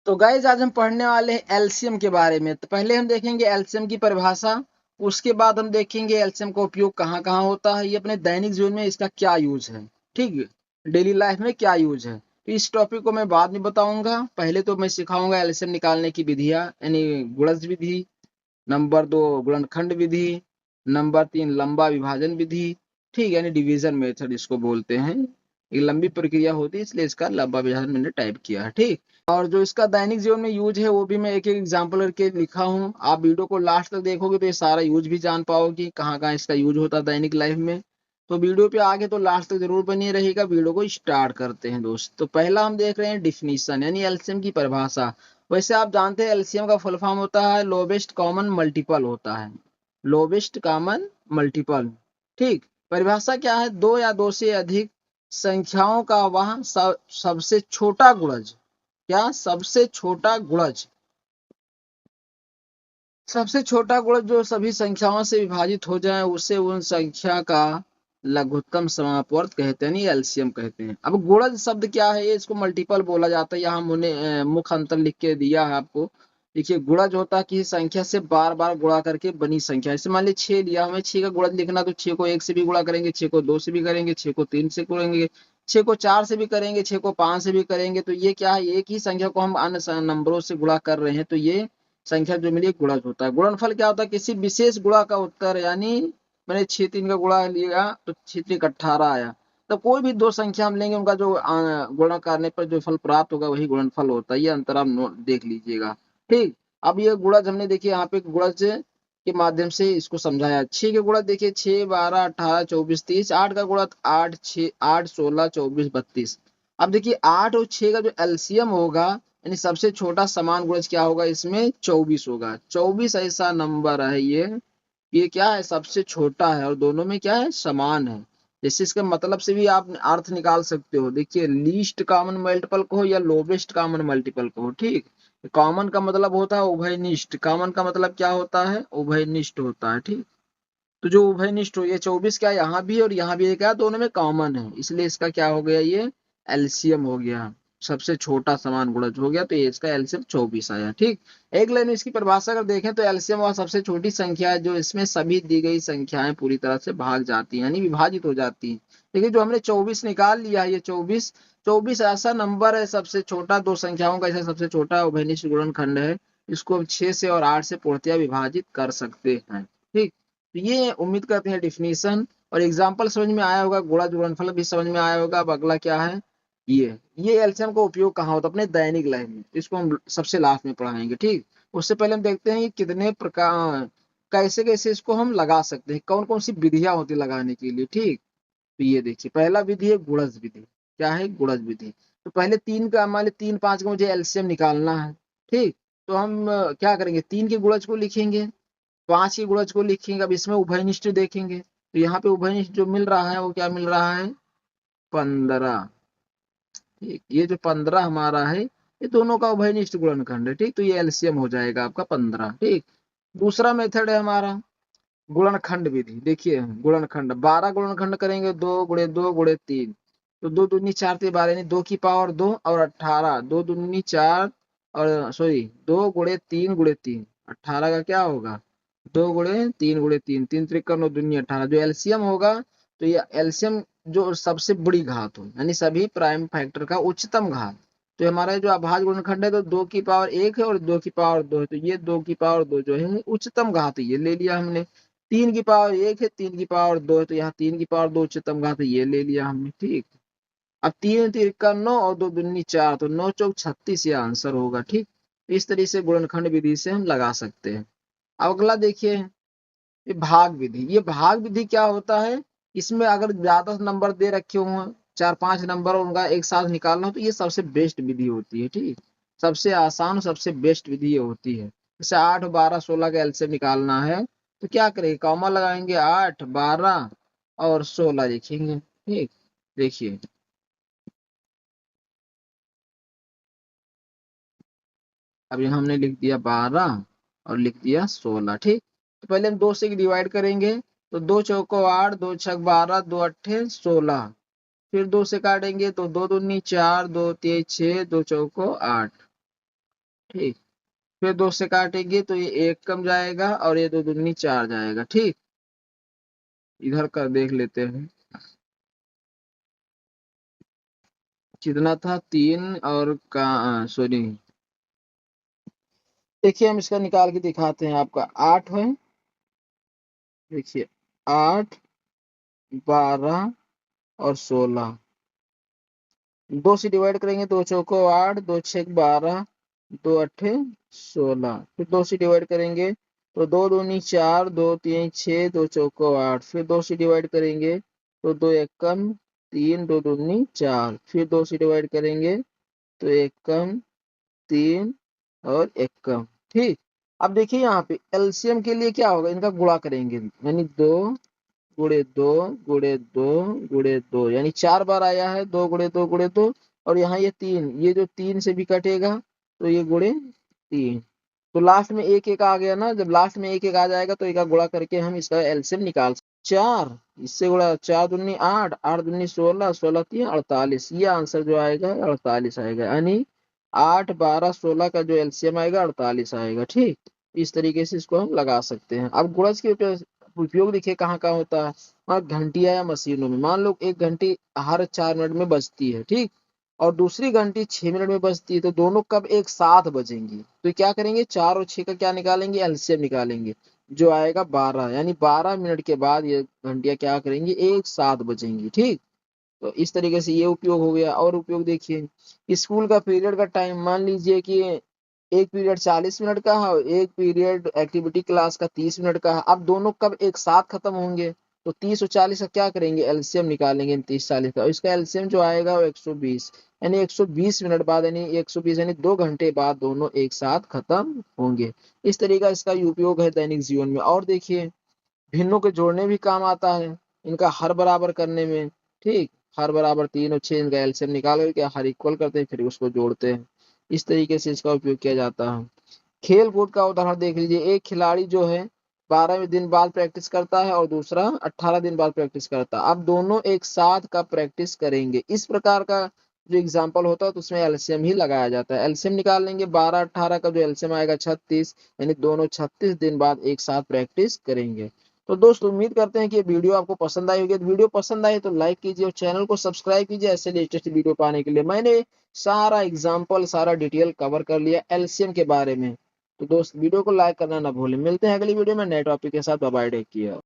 तो गाइज आज हम पढ़ने वाले हैं एलसीएम के बारे में। तो पहले हम देखेंगे एलसीएम की परिभाषा, उसके बाद हम देखेंगे एलसीएम का उपयोग कहाँ कहाँ होता है, ये अपने दैनिक जीवन में इसका क्या यूज है, ठीक है, डेली लाइफ में क्या यूज है। तो इस टॉपिक को मैं बाद में बताऊंगा। पहले तो मैं सिखाऊंगा एलसीएम निकालने की विधियां, यानी गुणज विधि, नंबर 2 गुणनखंड विधि, नंबर 3 लंबा विभाजन विधि, ठीक, यानी डिवीजन मेथड इसको बोलते हैं। ये लंबी प्रक्रिया होती है इसलिए इसका लंबा विभाजन मैंने टाइप किया है, ठीक। और जो इसका दैनिक जीवन में यूज है वो भी मैं एक एक एग्जाम्पल करके लिखा हूँ। आप वीडियो को लास्ट तक देखोगे तो ये सारा यूज भी जान पाओगे कहाँ कहाँ इसका यूज होता है दैनिक लाइफ में। तो वीडियो पे आगे तो लास्ट तक जरूर बनी रहेगा। वीडियो को स्टार्ट करते हैं दोस्त। तो पहला हम देख रहे हैं डिफिनीशन, यानी एलसीएम की परिभाषा। वैसे आप जानते हैं एलसीएम का फुल फॉर्म होता है लोवेस्ट कॉमन मल्टीपल होता है, लोवेस्ट कॉमन मल्टीपल, ठीक। परिभाषा क्या है, दो या दो से अधिक संख्याओं का वह सबसे छोटा गुणज, क्या सबसे छोटा गुणज, सबसे छोटा गुणज जो सभी संख्याओं से विभाजित हो जाए उसे उन संख्या का लघुत्तम समापवर्त कहते हैं, नहीं एलसीएम कहते हैं। अब गुणज शब्द क्या है, ये इसको मल्टीपल बोला जाता है। यहाँ मैंने मुख्य अंतर लिख के दिया है आपको। देखिए गुणज होता है किसी संख्या से बार बार गुणा करके बनी संख्या। जैसे मान लीजिए 6 लिया, हमें 6 का गुणज लिखना, तो 6 को 1 से भी गुणा करेंगे, 6 को 2 से भी करेंगे, 6 को 3 से करेंगे, 6 को 4 से भी करेंगे, 6 को 5 से भी करेंगे। तो ये क्या है, एक ही संख्या को हम अन्य नंबरों से गुणा कर रहे हैं, तो ये संख्या जो मिली गुणज होता है। गुणनफल क्या होता है, किसी विशेष गुणा का उत्तर, यानी मैंने 6 3 का गुणा लिया तो 6 3 18 आया। तो कोई भी दो संख्या हम लेंगे उनका जो गुणा करने पर जो फल प्राप्त होगा वही गुणनफल होता है। ये अंतर आप देख लीजिएगा, ठीक। अब ये गुणज हमने देखिए यहाँ पे गुणज के माध्यम से इसको समझाया। 6 के गुणज देखिए 6 12 18 24 30, 8 का गुणज 8 6 8 16 24 32। अब देखिए 8 और 6 का जो एलसीएम होगा, यानी सबसे छोटा समान गुणज क्या होगा, इसमें 24 होगा। 24 ऐसा नंबर है ये क्या है, सबसे छोटा है और दोनों में क्या है, समान है। जैसे इसके मतलब से भी आप अर्थ निकाल सकते हो। देखिए लीस्ट कॉमन मल्टीपल को या लोवेस्ट कॉमन मल्टीपल को, ठीक। कॉमन का मतलब होता है उभयनिष्ठ, कॉमन का मतलब क्या होता है, उभयनिष्ठ होता है, ठीक। तो जो उभयनिष्ठ हो, ये 24 क्या यहाँ भी और यहाँ भी क्या, दोनों में कॉमन है, इसलिए इसका क्या हो गया, ये एलसीएम हो गया, सबसे छोटा समान गुणज हो गया। तो ये इसका एलसीएम 24 आया, ठीक। एक लाइन में इसकी परिभाषा अगर देखें तो एलसीएम वह सबसे छोटी संख्या है जो इसमें सभी दी गई संख्याएं पूरी तरह से भाग जाती हैं, यानी विभाजित हो जाती है। देखिए जो हमने 24 निकाल लिया, ये 24 24 ऐसा नंबर है सबसे छोटा, दो संख्याओं का ऐसा सबसे छोटा उभयनिष्ठ गुणनखंड है। इसको हम 6 से और 8 से पूर्णतया विभाजित कर सकते हैं, ठीक। तो ये उम्मीद करते हैं डिफिनीशन और एग्जाम्पल समझ में आया होगा, गुणा गुणनफल भी समझ में आया होगा। अब अगला क्या है, ये एलसीएम का उपयोग कहाँ होता है, अपने दैनिक लाइफ में। इसको हम सबसे लास्ट में पढ़ाएंगे, ठीक। उससे पहले हम देखते हैं कि कितने प्रकार, कैसे कैसे इसको हम लगा सकते हैं, कौन कौन सी विधियां होती लगाने के लिए, ठीक। तो ये देखिए पहला विधि है गुणज विधि। क्या है, गुणज विधि। तो पहले तीन का, मान लीजिए 3 5 का मुझे एलसीएम निकालना है, ठीक। तो हम क्या करेंगे, 3 के गुणज को लिखेंगे, 5 के गुणज को लिखेंगे। अब इसमें उभयनिष्ठ देखेंगे, तो यहाँ पे उभयनिष्ठ जो मिल रहा है वो क्या मिल रहा है, 15, ठीक। ये जो 15 हमारा है ये दोनों का उभयनिष्ठ गुणनखंड है, ठीक। तो ये एलसीएम हो जाएगा आपका 15, ठीक। दूसरा मेथड है हमारा गुणनखंड विधि। देखिए गुणनखंड 12 गुणनखंड करेंगे, 2 गुणे 2 गुणे 3, तो 2 दूनी 4 ते 12, यानी 2 की पावर 2 और 18, 2 दूनी 4 और सॉरी 2 गुणे 3 गुणे 3, 18 का क्या होगा, 2 गुणे 3 गुणे 3, 3 त्रिक 9 दूनी 18, जो एलसीएम होगा। तो ये एलसीएम जो सबसे बड़ी घात हो, यानी सभी प्राइम फैक्टर का उच्चतम घात। तो हमारा जो अभाज्य गुणनखंड है तो 2 की पावर 1 है और 2 की पावर 2 है, तो ये 2 की पावर 2 जो है उच्चतम घात है, ये ले लिया हमने। 3 की पावर 1 है, 3 की पावर 2 है, तो यहाँ 3 की पावर 2 उच्चतम घात है, ये ले लिया हमने, ठीक। अब 3 तिरका 9 और 2 दूनी 4, तो 9 चौक 36 ये आंसर होगा, ठीक। इस तरीके से गुणनखंड विधि से हम लगा सकते हैं। अब अगला देखिए, ये भाग विधि। ये भाग विधि क्या होता है, इसमें अगर ज्यादा नंबर दे रखे हों, 4 5 नंबर और उनका एक साथ निकालना हो, तो ये सबसे बेस्ट विधि होती है, ठीक। सबसे आसान और सबसे बेस्ट विधि ये होती है। जैसे 8 12 16 का एलसीएम निकालना है, तो क्या करेंगे, कॉमा लगाएंगे, 8 12 और 16 लिखेंगे, ठीक। देखिए अब यहाँ हमने लिख दिया 12 और लिख दिया 16, ठीक। तो पहले हम 2 से डिवाइड करेंगे, तो 2 चौको 8, 2 छक 12, 2 अट्ठे 16, फिर 2 से काटेंगे तो 2 दूनी 4, 2 तेज 6, 2 चौको 8, ठीक। फिर 2 से काटेंगे तो ये 1 कम जाएगा और ये 2 दूनी 4 जाएगा। ठीक, इधर का देख लेते हैं कितना था, 3 और का सॉरी, देखिए हम इसका निकाल के दिखाते हैं। आपका 8 है, देखिए 8, 12 और 16, 2 से डिवाइड करेंगे, 2 चौको 8, 2 छक 12, 2 अट्ठे 16, फिर 2 से डिवाइड करेंगे तो 2 दूनी 4, 2 तीन 6, 2 चौको 8, फिर 2 से डिवाइड करेंगे तो 2 एकम 3, 2 दूनी 4, फिर 2 से डिवाइड करेंगे तो एकम 3 और एकम। ठीक, अब देखिए यहाँ पे एलसीएम के लिए क्या होगा, इनका गुणा करेंगे, यानी 2 गुणे 2 गुणे 2 गुणे 2, यानी 4 बार आया है, 2 गुणे 2 गुणे 2, और यहाँ ये 3, ये जो 3 से भी कटेगा तो ये गुणे 3, तो लास्ट में एक एक आ गया ना। जब लास्ट में एक एक आ जाएगा तो एक का गुणा करके हम इसका एलसीएम निकाल सकते। 4 इससे गुणा, 4 दूनी 8, 8 दूनी 16, 16 तीन 48, ये आंसर जो आएगा 48 आएगा, यानी 8, 12, 16 का जो एलसीएम आएगा 48 आएगा। ठीक, इस तरीके से इसको हम लगा सकते हैं। अब गुणज के उपयोग देखिए कहाँ कहाँ होता है, वहाँ घंटिया या मशीनों में। मान लो एक घंटी हर 4 मिनट में बजती है, ठीक, और दूसरी घंटी 6 मिनट में बजती है, तो दोनों कब एक साथ बजेंगी, तो क्या करेंगे, 4 और 6 का क्या निकालेंगे, एलसीएम निकालेंगे, जो आएगा 12, यानी 12 मिनट के बाद ये घंटियां क्या करेंगी, एक साथ बजेंगी। ठीक, तो इस तरीके से ये उपयोग हो गया। और उपयोग देखिए, स्कूल का पीरियड का टाइम, मान लीजिए कि एक पीरियड 40 मिनट का है और एक पीरियड एक्टिविटी क्लास का 30 मिनट का है। अब दोनों कब एक साथ खत्म होंगे, तो 30 और 40 का क्या करेंगे, एलसीएम निकालेंगे 30 40 का, इसका एलसीएम जो आएगा वो 120, यानी 120 मिनट बाद, यानी 120 यानी 2 घंटे बाद दोनों एक साथ खत्म होंगे। इस तरीका इसका उपयोग है दैनिक जीवन में। और देखिए, भिन्नों के जोड़ने भी काम आता है, इनका हर बराबर करने में। ठीक, हर बराबर 3 और 6, इनका एलसीएम निकाल करके हर इक्वल करते हैं, फिर उसको जोड़ते हैं। इस तरीके से इसका उपयोग किया जाता है। खेल कूद का उदाहरण देख लीजिए, एक खिलाड़ी जो है 12वें दिन बाद प्रैक्टिस करता है और दूसरा 18 दिन बाद प्रैक्टिस करता है। अब दोनों एक साथ का प्रैक्टिस करेंगे, इस प्रकार का जो एग्जाम्पल होता है तो उसमें एलसीएम ही लगाया जाता है। एलसीएम निकाल लेंगे, 12 18 का जो एलसीएम आएगा 36, यानी दोनों 36 दिन बाद एक साथ प्रैक्टिस करेंगे। तो दोस्तों उम्मीद करते हैं कि ये वीडियो आपको पसंद आई होगी। वीडियो पसंद आई तो लाइक कीजिए और चैनल को सब्सक्राइब कीजिए ऐसे लेटेस्ट वीडियो पाने के लिए। मैंने सारा एग्जाम्पल, सारा डिटेल कवर कर लिया एलसीएम के बारे में। तो दोस्त वीडियो को लाइक करना ना भूलें। मिलते हैं अगली वीडियो में नए टॉपिक के साथ। Bye bye, take care.